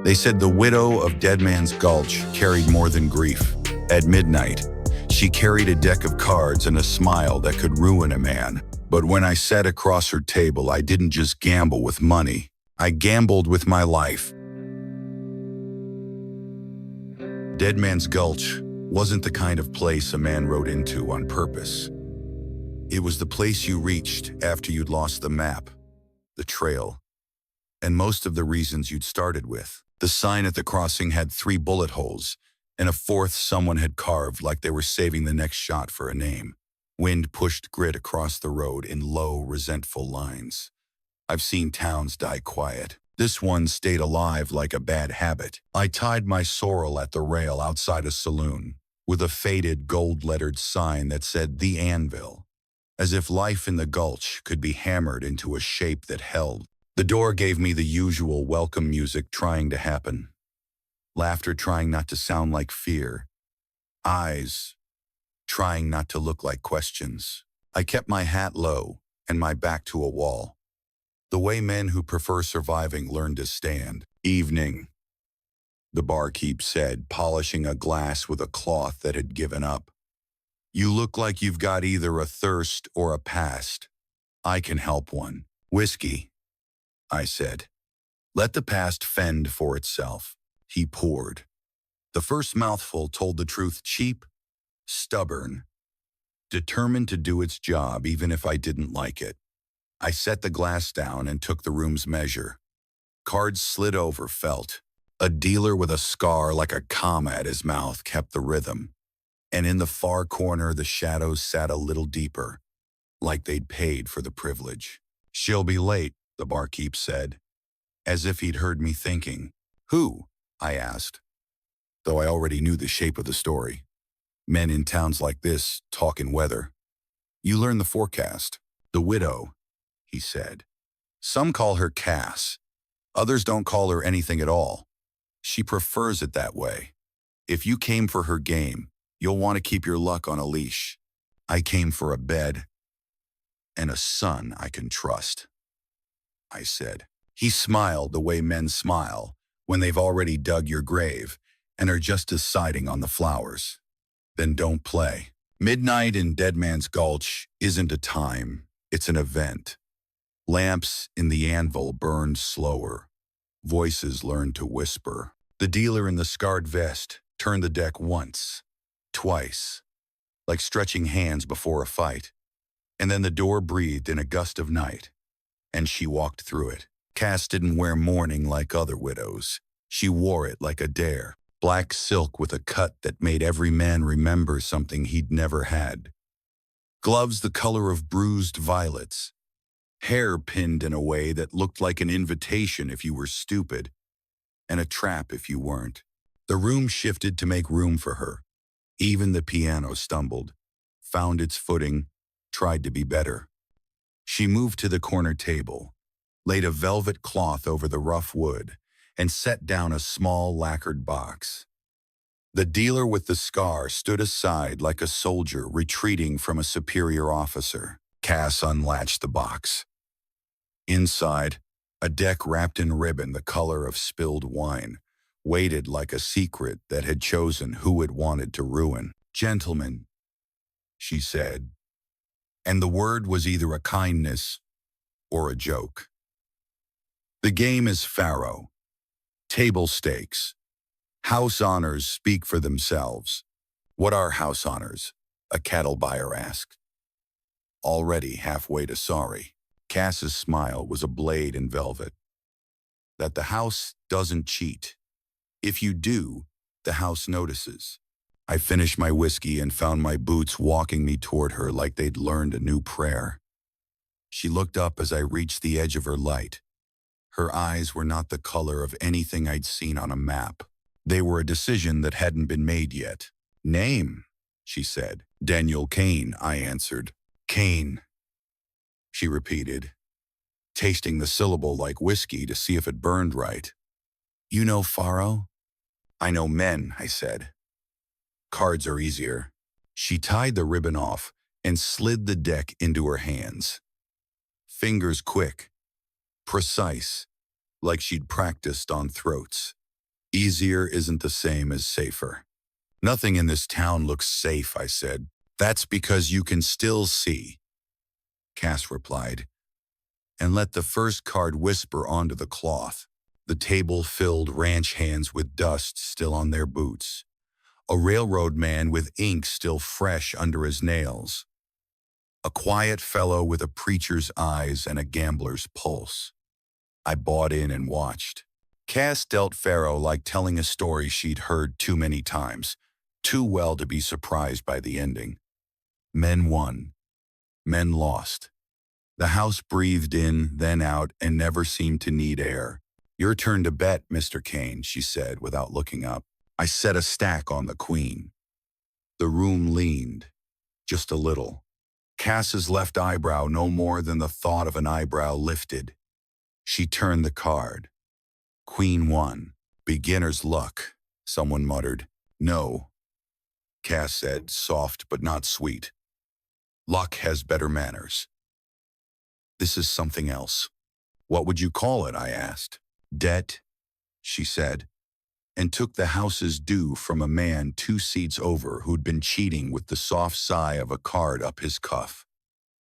They said the widow of Dead Man's Gulch carried more than grief. At midnight, she carried a deck of cards and a smile that could ruin a man. But when I sat across her table, I didn't just gamble with money. I gambled with my life. Dead Man's Gulch wasn't the kind of place a man rode into on purpose. It was the place you reached after you'd lost the map, the trail, and most of the reasons you'd started with. The sign at the crossing had 3 bullet holes, and a 4th someone had carved like they were saving the next shot for a name. Wind pushed grit across the road in low, resentful lines. I've seen towns die quiet. This one stayed alive like a bad habit. I tied my sorrel at the rail outside a saloon, with a faded gold-lettered sign that said The Anvil, as if life in the gulch could be hammered into a shape that held. The door gave me the usual welcome music trying to happen. Laughter trying not to sound like fear. Eyes trying not to look like questions. I kept my hat low and my back to a wall. The way men who prefer surviving learn to stand. Evening, the barkeep said, polishing a glass with a cloth that had given up. You look like you've got either a thirst or a past. I can help one. Whiskey, I said. Let the past fend for itself. He poured. The first mouthful told the truth: cheap, stubborn, determined to do its job even if I didn't like it. I set the glass down and took the room's measure. Cards slid over, felt. A dealer with a scar like a comma at his mouth kept the rhythm. And in the far corner, the shadows sat a little deeper, like they'd paid for the privilege. She'll be late, the barkeep said, as if he'd heard me thinking. Who? I asked, though I already knew the shape of the story. Men in towns like this talk in weather. You learn the forecast. The widow, he said. Some call her Cass. Others don't call her anything at all. She prefers it that way. If you came for her game, you'll want to keep your luck on a leash. I came for a bed and a son I can trust, I said. He smiled the way men smile when they've already dug your grave and are just deciding on the flowers. Then don't play. Midnight in Dead Man's Gulch isn't a time, it's an event. Lamps in the anvil burned slower. Voices learned to whisper. The dealer in the scarred vest turned the deck once, twice, like stretching hands before a fight. And then the door breathed in a gust of night, and she walked through it. Cass didn't wear mourning like other widows. She wore it like a dare. Black silk with a cut that made every man remember something he'd never had. Gloves the color of bruised violets. Hair pinned in a way that looked like an invitation if you were stupid, and a trap if you weren't. The room shifted to make room for her. Even the piano stumbled, found its footing, tried to be better. She moved to the corner table, laid a velvet cloth over the rough wood, and set down a small lacquered box. The dealer with the scar stood aside like a soldier retreating from a superior officer. Cass unlatched the box. Inside, a deck wrapped in ribbon the color of spilled wine, waited like a secret that had chosen who it wanted to ruin. Gentlemen, she said, and the word was either a kindness or a joke. The game is faro. Table stakes. House honors speak for themselves. What are house honors? A cattle buyer asked. Already halfway to sorry. Cass's smile was a blade in velvet. That the house doesn't cheat. If you do, the house notices. I finished my whiskey and found my boots walking me toward her like they'd learned a new prayer. She looked up as I reached the edge of her light. Her eyes were not the color of anything I'd seen on a map. They were a decision that hadn't been made yet. Name, she said. Daniel Kane, I answered. Kane, she repeated, tasting the syllable like whiskey to see if it burned right. You know faro? I know men, I said. Cards are easier. She tied the ribbon off and slid the deck into her hands. Fingers quick, precise, like she'd practiced on throats. Easier isn't the same as safer. Nothing in this town looks safe, I said. That's because you can still see, Cass replied, and let the first card whisper onto the cloth. The table filled ranch hands with dust still on their boots. A railroad man with ink still fresh under his nails. A quiet fellow with a preacher's eyes and a gambler's pulse. I bought in and watched. Cass dealt faro like telling a story she'd heard too many times, too well to be surprised by the ending. Men won. Men lost. The house breathed in, then out, and never seemed to need air. Your turn to bet, Mr. Kane, she said without looking up. I set a stack on the queen. The room leaned, just a little. Cass's left eyebrow no more than the thought of an eyebrow lifted. She turned the card. Queen won. Beginner's luck, someone muttered. No, Cass said, soft but not sweet. Luck has better manners. This is something else. What would you call it, I asked. Debt, she said, and took the house's due from a man 2 seats over who'd been cheating with the soft sigh of a card up his cuff.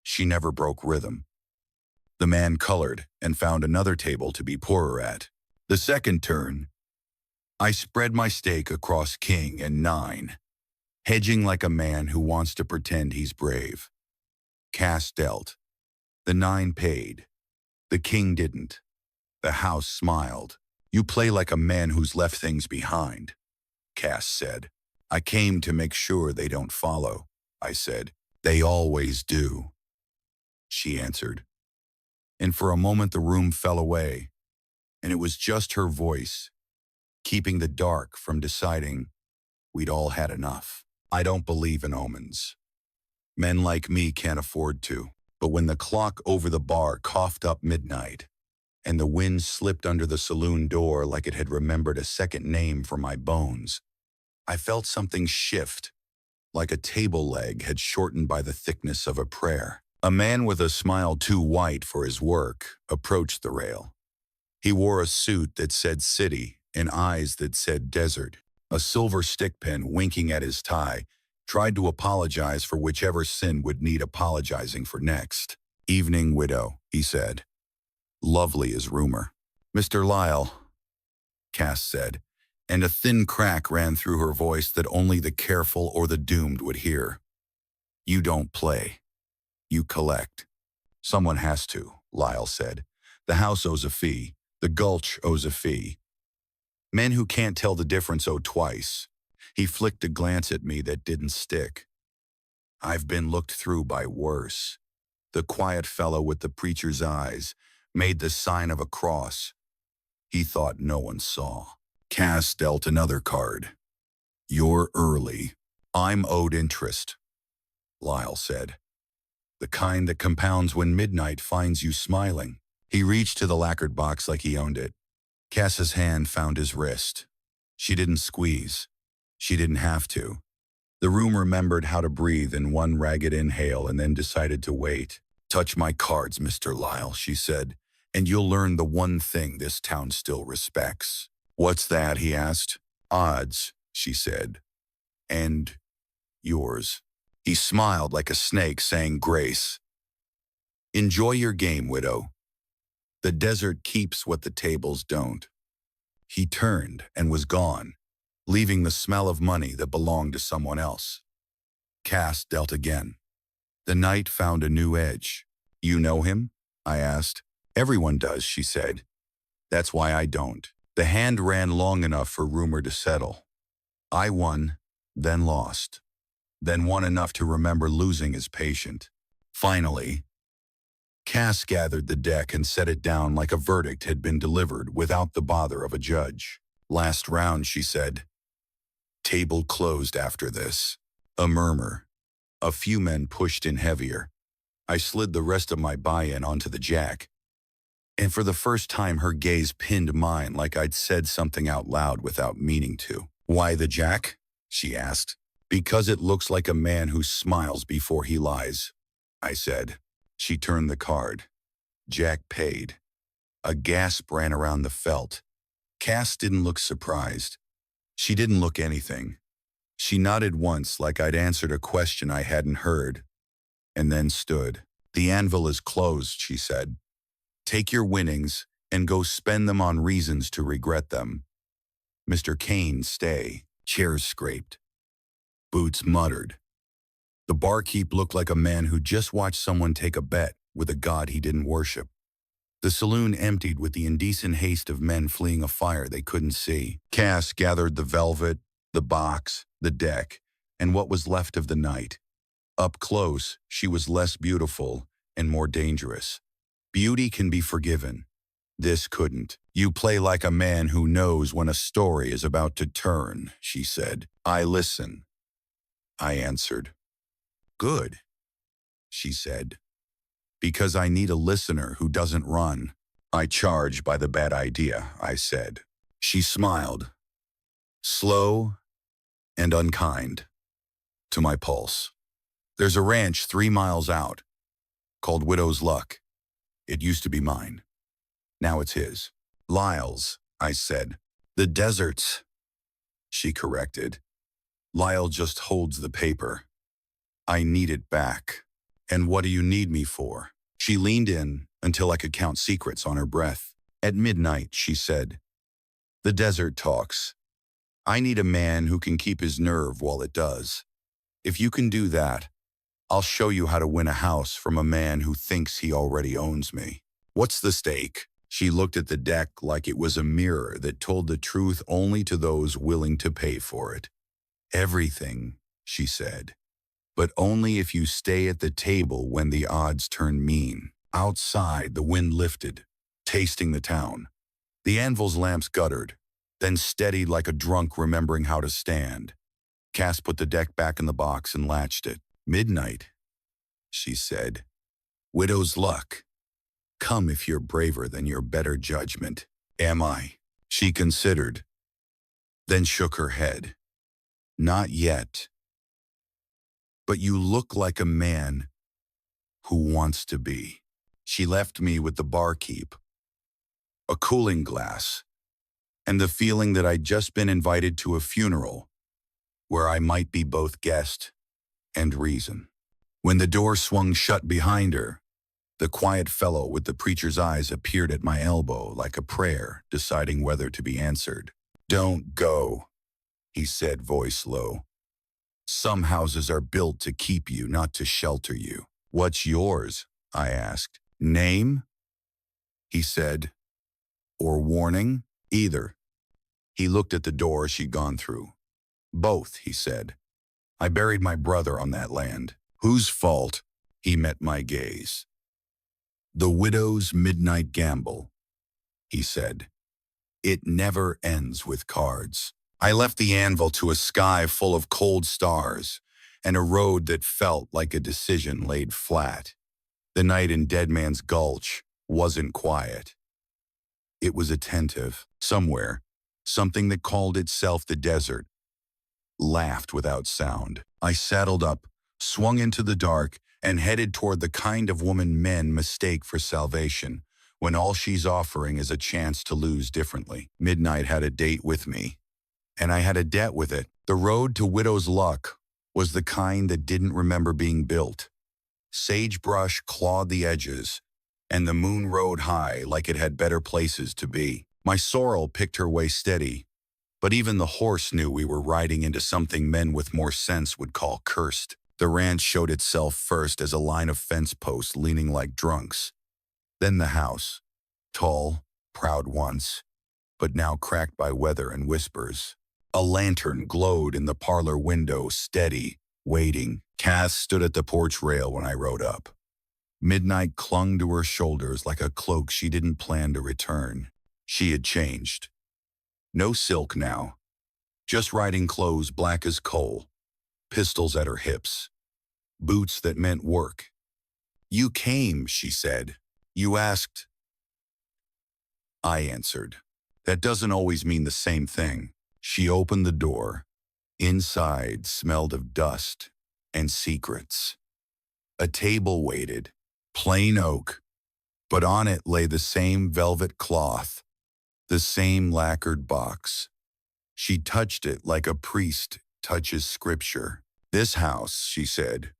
She never broke rhythm. The man colored and found another table to be poorer at. The second turn, I spread my stake across king and 9, hedging like a man who wants to pretend he's brave. Cass dealt. The 9 paid. The king didn't. The house smiled. You play like a man who's left things behind, Cass said. I came to make sure they don't follow, I said. They always do, she answered. And for a moment the room fell away, and it was just her voice, keeping the dark from deciding we'd all had enough. I don't believe in omens. Men like me can't afford to. But when the clock over the bar coughed up midnight, and the wind slipped under the saloon door like it had remembered a second name for my bones, I felt something shift, like a table leg had shortened by the thickness of a prayer. A man with a smile too white for his work approached the rail. He wore a suit that said city and eyes that said desert. A silver stick pen winking at his tie, tried to apologize for whichever sin would need apologizing for next. Evening, widow, he said. Lovely as rumor. Mr. Lyle, Cass said, and a thin crack ran through her voice that only the careful or the doomed would hear. You don't play. You collect. Someone has to, Lyle said. The house owes a fee. The gulch owes a fee. Men who can't tell the difference owe twice. He flicked a glance at me that didn't stick. I've been looked through by worse. The quiet fellow with the preacher's eyes made the sign of a cross. He thought no one saw. Cass dealt another card. You're early. I'm owed interest, Lyle said. The kind that compounds when midnight finds you smiling. He reached to the lacquered box like he owned it. Cass's hand found his wrist. She didn't squeeze. She didn't have to. The room remembered how to breathe in one ragged inhale and then decided to wait. Touch my cards, Mr. Lyle, she said, and you'll learn the one thing this town still respects. What's that, he asked. Odds, she said. And yours. He smiled like a snake saying grace. Enjoy your game, widow. The desert keeps what the tables don't. He turned and was gone, leaving the smell of money that belonged to someone else. Cass dealt again. The night found a new edge. You know him? I asked. Everyone does, she said. That's why I don't. The hand ran long enough for rumor to settle. I won, then lost. Then won enough to remember losing as patient. Finally, Cass gathered the deck and set it down like a verdict had been delivered without the bother of a judge. Last round, she said. Table closed after this. A murmur. A few men pushed in heavier. I slid the rest of my buy-in onto the jack. And for the first time her gaze pinned mine like I'd said something out loud without meaning to. Why the jack? She asked. Because it looks like a man who smiles before he lies, I said. She turned the card. Jack paid. A gasp ran around the felt. Cass didn't look surprised. She didn't look anything. She nodded once like I'd answered a question I hadn't heard, and then stood. "The anvil is closed," she said. "Take your winnings and go spend them on reasons to regret them. Mr. Kane, stay." Chairs scraped. Boots muttered. The barkeep looked like a man who just watched someone take a bet with a god he didn't worship. The saloon emptied with the indecent haste of men fleeing a fire they couldn't see. Cass gathered the velvet, the box, the deck, and what was left of the night. Up close, she was less beautiful and more dangerous. Beauty can be forgiven. This couldn't. "You play like a man who knows when a story is about to turn," she said. "I listen," I answered. "Good," she said. "Because I need a listener who doesn't run." "I charge by the bad idea," I said. She smiled, slow and unkind, to my pulse. "There's a ranch 3 miles out, called Widow's Luck. It used to be mine. Now it's his." "Lyle's," I said. "The desert's," she corrected. "Lyle just holds the paper. I need it back." "And what do you need me for?" She leaned in until I could count secrets on her breath. "At midnight," she said, "the desert talks. I need a man who can keep his nerve while it does. If you can do that, I'll show you how to win a house from a man who thinks he already owns me." "What's the stake?" She looked at the deck like it was a mirror that told the truth only to those willing to pay for it. "Everything," she said. "But only if you stay at the table when the odds turn mean." Outside, the wind lifted, tasting the town. The anvil's lamps guttered, then steadied like a drunk remembering how to stand. Cass put the deck back in the box and latched it. "Midnight," she said. "Widow's Luck. Come if you're braver than your better judgment." "Am I?" She considered, then shook her head. "Not yet. But you look like a man who wants to be." She left me with the barkeep, a cooling glass, and the feeling that I'd just been invited to a funeral where I might be both guest and reason. When the door swung shut behind her, the quiet fellow with the preacher's eyes appeared at my elbow like a prayer deciding whether to be answered. "Don't go," he said, voice low. "Some houses are built to keep you, not to shelter you." "What's yours?" I asked. "Name?" he said. "Or warning?" "Either." He looked at the door she'd gone through. "Both," he said. "I buried my brother on that land." "Whose fault?" He met my gaze. "The widow's midnight gamble," he said. "It never ends with cards." I left the anvil to a sky full of cold stars and a road that felt like a decision laid flat. The night in Dead Man's Gulch wasn't quiet. It was attentive. Somewhere, something that called itself the desert laughed without sound. I saddled up, swung into the dark, and headed toward the kind of woman men mistake for salvation, when all she's offering is a chance to lose differently. Midnight had a date with me, and I had a debt with it. The road to Widow's Luck was the kind that didn't remember being built. Sagebrush clawed the edges, and the moon rode high like it had better places to be. My sorrel picked her way steady, but even the horse knew we were riding into something men with more sense would call cursed. The ranch showed itself first as a line of fence posts leaning like drunks. Then the house, tall, proud once, but now cracked by weather and whispers. A lantern glowed in the parlor window, steady, waiting. Cass stood at the porch rail when I rode up. Midnight clung to her shoulders like a cloak she didn't plan to return. She had changed. No silk now, just riding clothes black as coal, pistols at her hips, boots that meant work. "You came," she said. "You asked." I answered. "That doesn't always mean the same thing." She opened the door. Inside smelled of dust and secrets. A table waited, plain oak, but on it lay the same velvet cloth, The same lacquered box. She touched it like a priest touches scripture. This house, she said,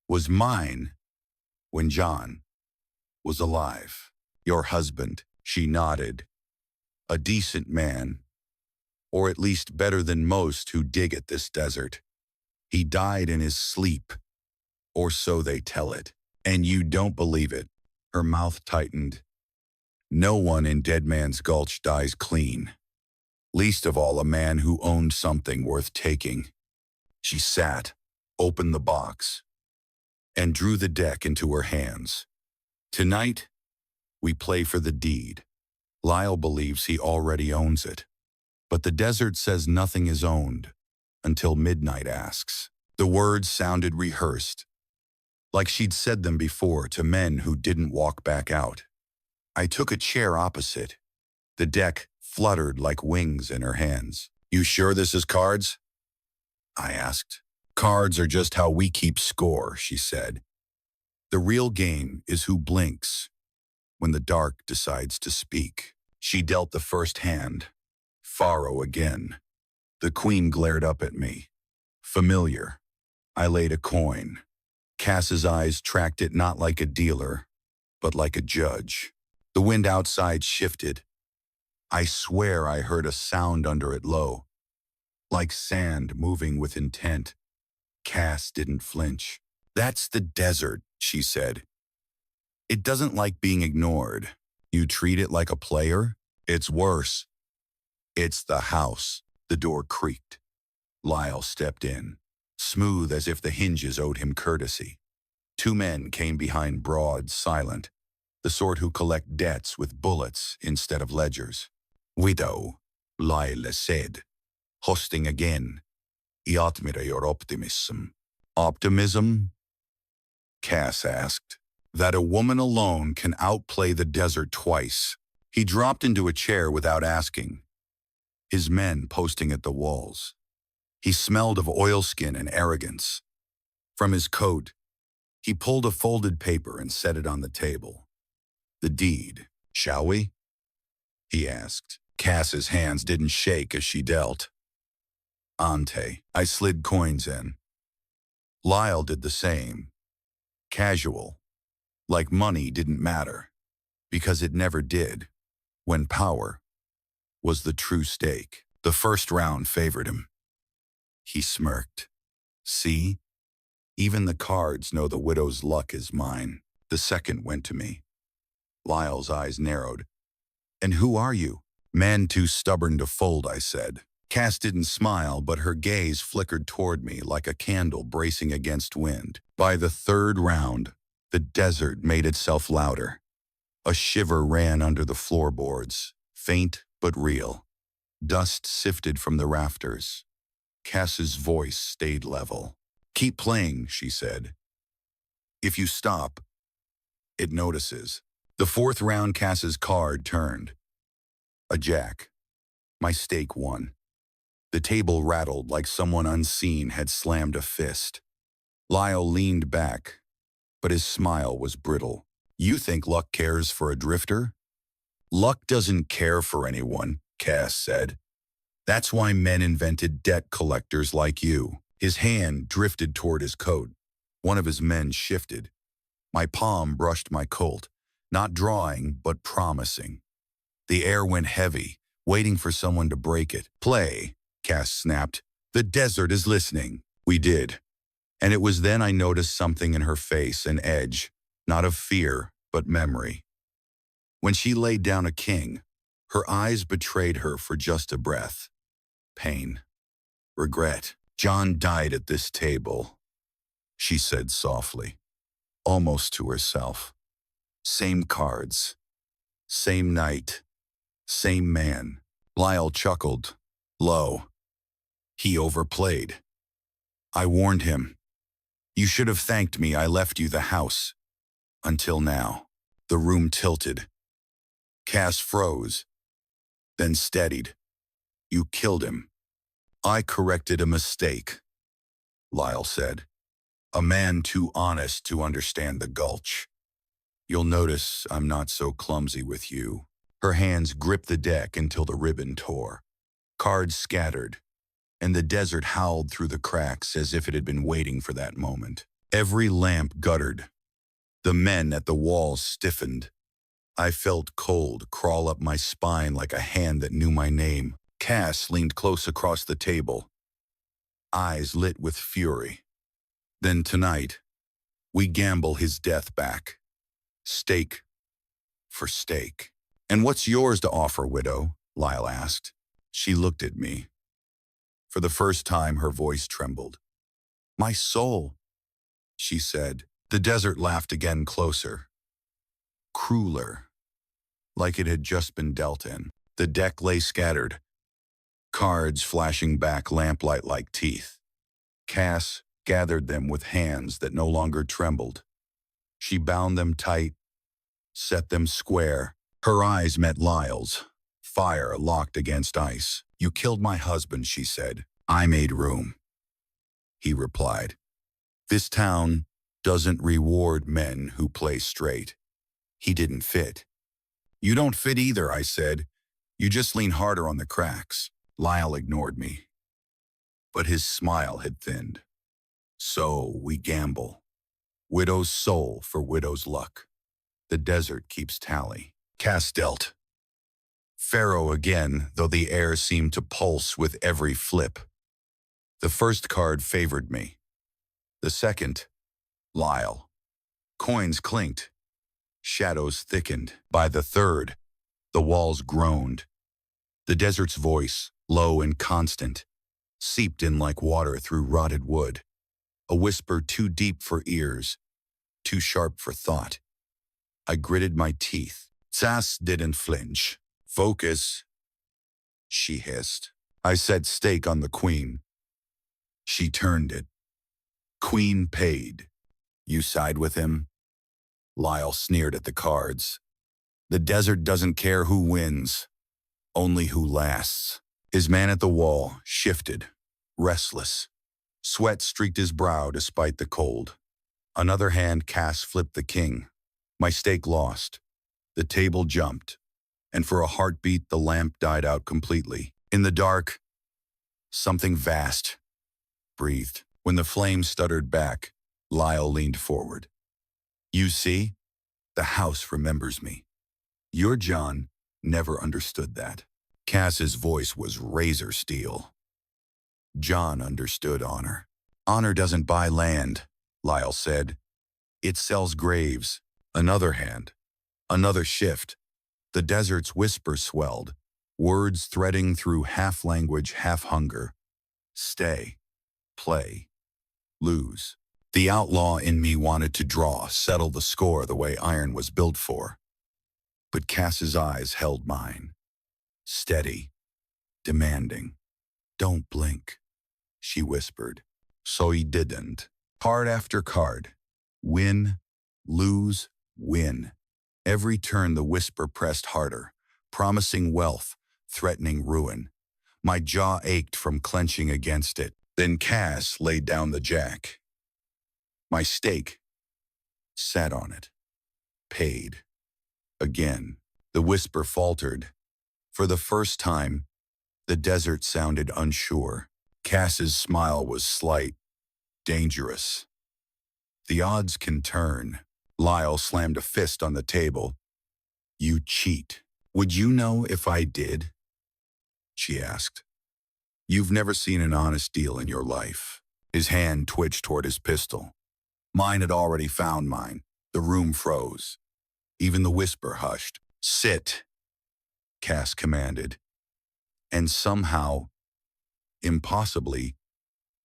was mine when John was alive. Your husband, she nodded. A decent man, or at least better than most who dig at this desert. He died in his sleep, or so they tell it. And you don't believe it. Her mouth tightened. No one in Dead Man's Gulch dies clean. Least of all a man who owned something worth taking. She sat, opened the box, and drew the deck into her hands. Tonight, we play for the deed. Lyle believes he already owns it. But the desert says nothing is owned until midnight asks. The words sounded rehearsed, like she'd said them before to men who didn't walk back out. I took a chair opposite. The deck fluttered like wings in her hands. You sure this is cards? I asked. Cards are just how we keep score, she said. The real game is who blinks when the dark decides to speak. She dealt the first hand. Faro again. The queen glared up at me. Familiar. I laid a coin. Cass's eyes tracked it not like a dealer, but like a judge. The wind outside shifted. I swear I heard a sound under it low, like sand moving with intent. Cass didn't flinch. That's the desert, she said. It doesn't like being ignored. You treat it like a player? It's worse. It's the house. The door creaked. Lyle stepped in, smooth as if the hinges owed him courtesy. Two men came behind Broad, silent, the sort who collect debts with bullets instead of ledgers. Widow, Lyle said, hosting again. I admire your optimism. Optimism? Cass asked. That a woman alone can outplay the desert twice. He dropped into a chair without asking, his men posting at the walls. He smelled of oilskin and arrogance. From his coat, he pulled a folded paper and set it on the table. The deed, shall we? He asked. Cass's hands didn't shake as she dealt. Ante. I slid coins in. Lyle did the same. Casual. Like money didn't matter. Because it never did. When power was the true stake. The first round favored him. He smirked. See? Even the cards know the widow's luck is mine. The second went to me. Lyle's eyes narrowed. And who are you? Man too stubborn to fold, I said. Cass didn't smile, but her gaze flickered toward me like a candle bracing against wind. By the third round, the desert made itself louder. A shiver ran under the floorboards, faint but real. Dust sifted from the rafters. Cass's voice stayed level. Keep playing, she said. If you stop, it notices. The fourth round, Cass's card turned. A jack. My stake won. The table rattled like someone unseen had slammed a fist. Lyle leaned back, but his smile was brittle. You think luck cares for a drifter? Luck doesn't care for anyone, Cass said. That's why men invented debt collectors like you. His hand drifted toward his coat. One of his men shifted. My palm brushed my Colt, not drawing, but promising. The air went heavy, waiting for someone to break it. Play, Cass snapped. The desert is listening. We did. And it was then I noticed something in her face, an edge, not of fear, but memory. When she laid down a king, her eyes betrayed her for just a breath. Pain. Regret. John died at this table, she said softly, almost to herself. Same cards. Same night. Same man. Lyle chuckled. Low. He overplayed. I warned him. You should have thanked me I left you the house. Until now. The room tilted. Cass froze, then steadied. You killed him. I corrected a mistake, Lyle said. A man too honest to understand the gulch. You'll notice I'm not so clumsy with you. Her hands gripped the deck until the ribbon tore. Cards scattered, and the desert howled through the cracks as if it had been waiting for that moment. Every lamp guttered. The men at the walls stiffened. I felt cold crawl up my spine like a hand that knew my name. Cass leaned close across the table, eyes lit with fury. Then tonight, we gamble his death back. Stake for stake. And what's yours to offer, widow? Lyle asked. She looked at me. For the first time, her voice trembled. My soul, she said. The desert laughed again, closer. Crueler, like it had just been dealt in. The deck lay scattered, cards flashing back lamplight like teeth. Cass gathered them with hands that no longer trembled. She bound them tight, set them square. Her eyes met Lyle's, fire locked against ice. You killed my husband, she said. I made room, he replied. This town doesn't reward men who play straight. He didn't fit. You don't fit either, I said. You just lean harder on the cracks. Lyle ignored me, but his smile had thinned. So we gamble. Widow's soul for widow's luck. The desert keeps tally. Cass dealt. Pharaoh again, though the air seemed to pulse with every flip. The first card favored me. The second, Lyle. Coins clinked. Shadows thickened. By the third, the walls groaned. The desert's voice, low and constant, seeped in like water through rotted wood. A whisper too deep for ears, too sharp for thought. I gritted my teeth. Sass didn't flinch. Focus, she hissed. I set stake on the queen. She turned it. Queen paid. You side with him? Lyle sneered at the cards. The desert doesn't care who wins, only who lasts. His man at the wall shifted, restless. Sweat streaked his brow despite the cold. Another hand Cass flipped the king. My stake lost. The table jumped, and for a heartbeat the lamp died out completely. In the dark, something vast breathed. When the flame stuttered back, Lyle leaned forward. You see, the house remembers me. Your John never understood that. Cass's voice was razor steel. John understood honor. Honor doesn't buy land, Lyle said. It sells graves. Another hand. Another shift. The desert's whisper swelled, words threading through half language, half hunger. Stay. Play. Lose. The outlaw in me wanted to draw, settle the score the way iron was built for. But Cass's eyes held mine. Steady. Demanding. Don't blink, she whispered. So he didn't. Card after card. Win, lose, win. Every turn the whisper pressed harder, promising wealth, threatening ruin. My jaw ached from clenching against it. Then Cass laid down the jack. My stake sat on it. Paid. Again. The whisper faltered. For the first time, the desert sounded unsure. Cass's smile was slight, dangerous. The odds can turn. Lyle slammed a fist on the table. You cheat. Would you know if I did? She asked. You've never seen an honest deal in your life. His hand twitched toward his pistol. Mine had already found mine. The room froze. Even the whisper hushed. Sit, Cass commanded. And somehow, impossibly,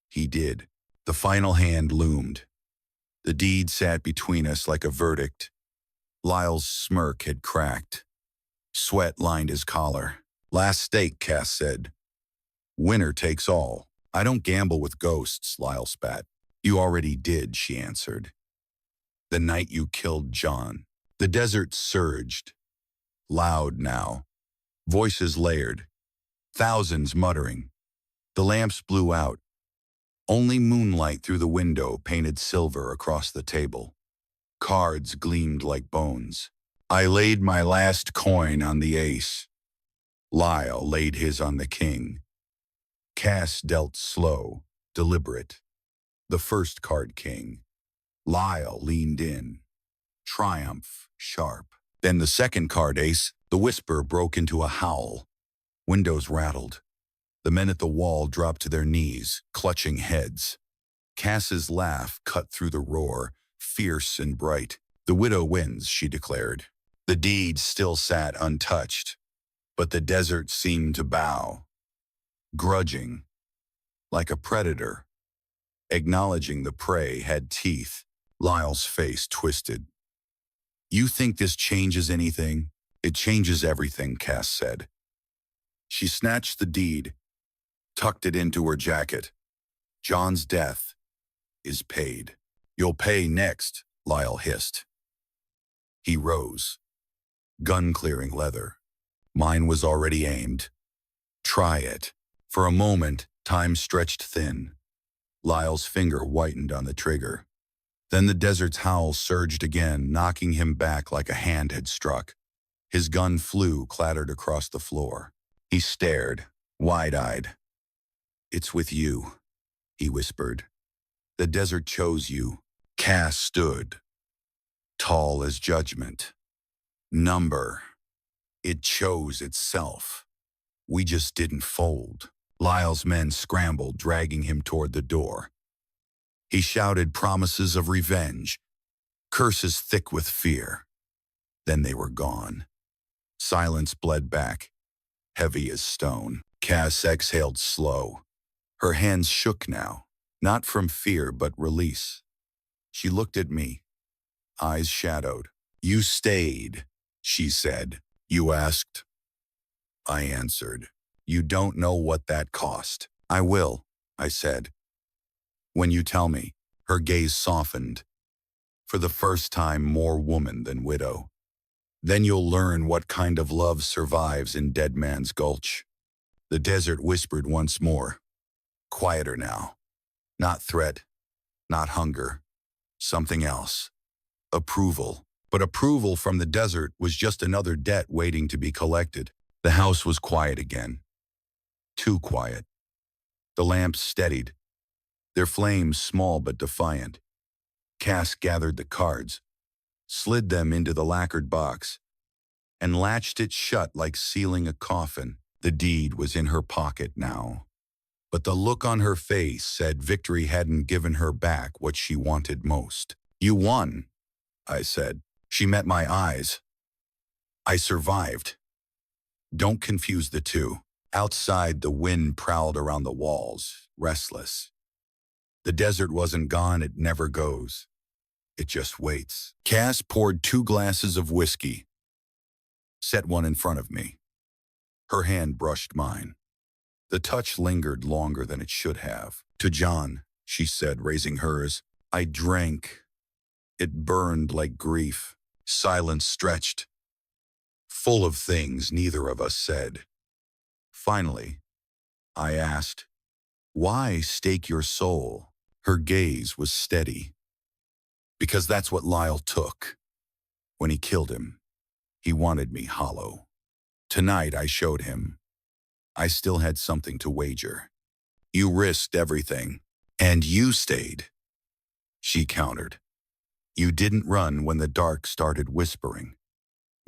he did. The final hand loomed. The deed sat between us like a verdict. Lyle's smirk had cracked. Sweat lined his collar. Last stake, Cass said. Winner takes all. I don't gamble with ghosts, Lyle spat. You already did, she answered. The night you killed John. The desert surged. Loud now. Voices layered. Thousands muttering. The lamps blew out. Only moonlight through the window painted silver across the table. Cards gleamed like bones. I laid my last coin on the ace. Lyle laid his on the king. Cass dealt slow, deliberate. The first card king. Lyle leaned in. Triumph, sharp. Then the second card ace, the whisper broke into a howl. Windows rattled. The men at the wall dropped to their knees, clutching heads. Cass's laugh cut through the roar, fierce and bright. The widow wins, she declared. The deed still sat untouched, but the desert seemed to bow, grudging, like a predator, acknowledging the prey had teeth. Lyle's face twisted. You think this changes anything? It changes everything, Cass said. She snatched the deed, tucked it into her jacket. John's death is paid. You'll pay next, Lyle hissed. He rose. Gun clearing leather. Mine was already aimed. Try it. For a moment, time stretched thin. Lyle's finger whitened on the trigger. Then the desert's howl surged again, knocking him back like a hand had struck. His gun flew, clattered across the floor. He stared, wide-eyed. It's with you, he whispered. The desert chose you. Cass stood, tall as judgment. Number. It chose itself. We just didn't fold. Lyle's men scrambled, dragging him toward the door. He shouted promises of revenge, curses thick with fear. Then they were gone. Silence bled back, heavy as stone. Cass exhaled slow. Her hands shook now, not from fear but release. She looked at me, eyes shadowed. You stayed, she said. You asked. I answered. You don't know what that cost. I will, I said. When you tell me. Her gaze softened. For the first time, more woman than widow. Then you'll learn what kind of love survives in Dead Man's Gulch. The desert whispered once more. Quieter now. Not threat, not hunger. Something else. Approval. But approval from the desert was just another debt waiting to be collected. The house was quiet again. Too quiet. The lamps steadied, their flames small but defiant. Cass gathered the cards, slid them into the lacquered box, and latched it shut like sealing a coffin. The deed was in her pocket now. But the look on her face said victory hadn't given her back what she wanted most. You won, I said. She met my eyes. I survived. Don't confuse the two. Outside, the wind prowled around the walls, restless. The desert wasn't gone, it never goes. It just waits. Cass poured 2 glasses of whiskey, set one in front of me. Her hand brushed mine. The touch lingered longer than it should have. To John, she said, raising hers. I drank. It burned like grief. Silence stretched, full of things neither of us said. Finally, I asked, why stake your soul? Her gaze was steady. Because that's what Lyle took. When he killed him, he wanted me hollow. Tonight I showed him. I still had something to wager. You risked everything, and you stayed. She countered. You didn't run when the dark started whispering.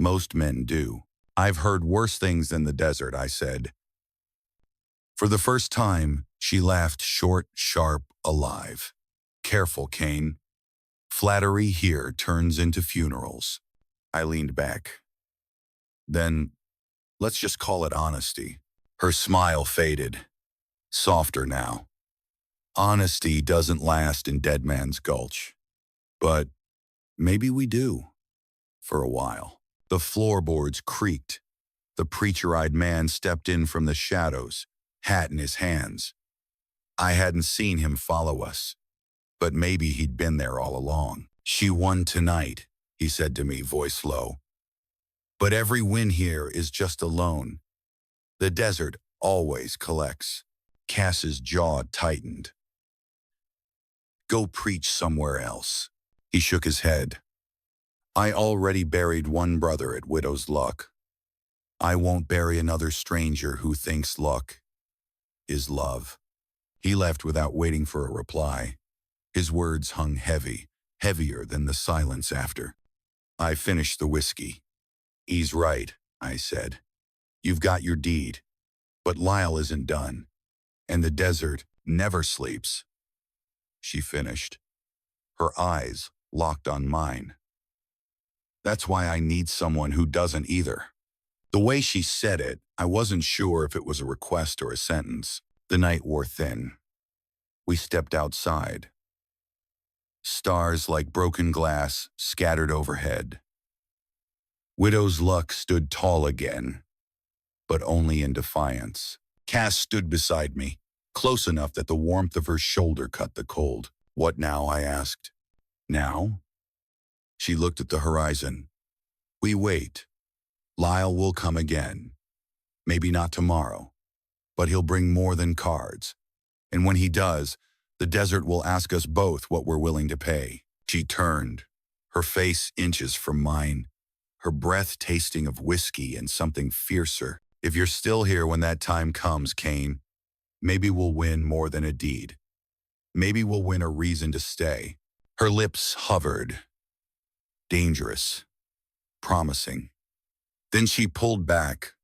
Most men do. I've heard worse things than the desert, I said. For the first time, she laughed short, sharp, alive. Careful, Kane. Flattery here turns into funerals. I leaned back. Then, let's just call it honesty. Her smile faded. Softer now. Honesty doesn't last in Dead Man's Gulch. But maybe we do. For a while. The floorboards creaked. The preacher-eyed man stepped in from the shadows, hat in his hands. I hadn't seen him follow us, but maybe he'd been there all along. She won tonight, he said to me, voice low. But every win here is just a loan. The desert always collects. Cass's jaw tightened. Go preach somewhere else. He shook his head. I already buried one brother at Widow's Luck. I won't bury another stranger who thinks luck is love. He left without waiting for a reply. His words hung heavy, heavier than the silence after. I finished the whiskey. He's right, I said. You've got your deed. But Lyle isn't done. And the desert never sleeps. She finished. Her eyes locked on mine. That's why I need someone who doesn't either. The way she said it, I wasn't sure if it was a request or a sentence. The night wore thin. We stepped outside. Stars like broken glass scattered overhead. Widow's Luck stood tall again, but only in defiance. Cass stood beside me, close enough that the warmth of her shoulder cut the cold. What now? I asked. Now? She looked at the horizon. We wait. Lyle will come again. Maybe not tomorrow, but he'll bring more than cards. And when he does, the desert will ask us both what we're willing to pay. She turned, her face inches from mine, her breath tasting of whiskey and something fiercer. If you're still here when that time comes, Kane, maybe we'll win more than a deed. Maybe we'll win a reason to stay. Her lips hovered. Dangerous. Promising. Then she pulled back,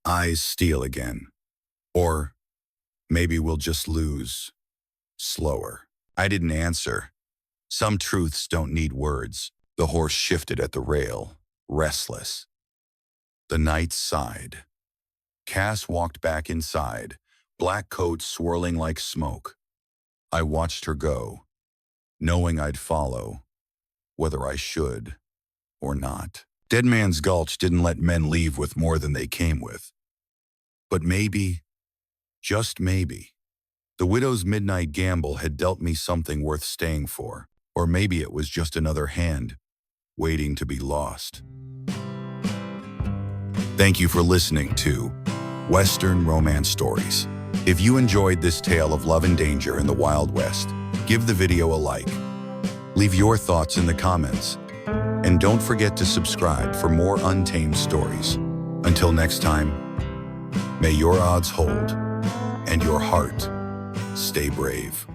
eyes steel again. Or maybe we'll just lose. Slower. I didn't answer. Some truths don't need words. The horse shifted at the rail, restless. The night sighed. Cass walked back inside, black coat swirling like smoke. I watched her go, knowing I'd follow, whether I should or not. Dead Man's Gulch didn't let men leave with more than they came with. But maybe, just maybe, the widow's midnight gamble had dealt me something worth staying for, or maybe it was just another hand waiting to be lost. Thank you for listening to Western Romance Stories. If you enjoyed this tale of love and danger in the Wild West, give the video a like. Leave your thoughts in the comments. And don't forget to subscribe for more untamed stories. Until next time, may your odds hold and your heart stay brave.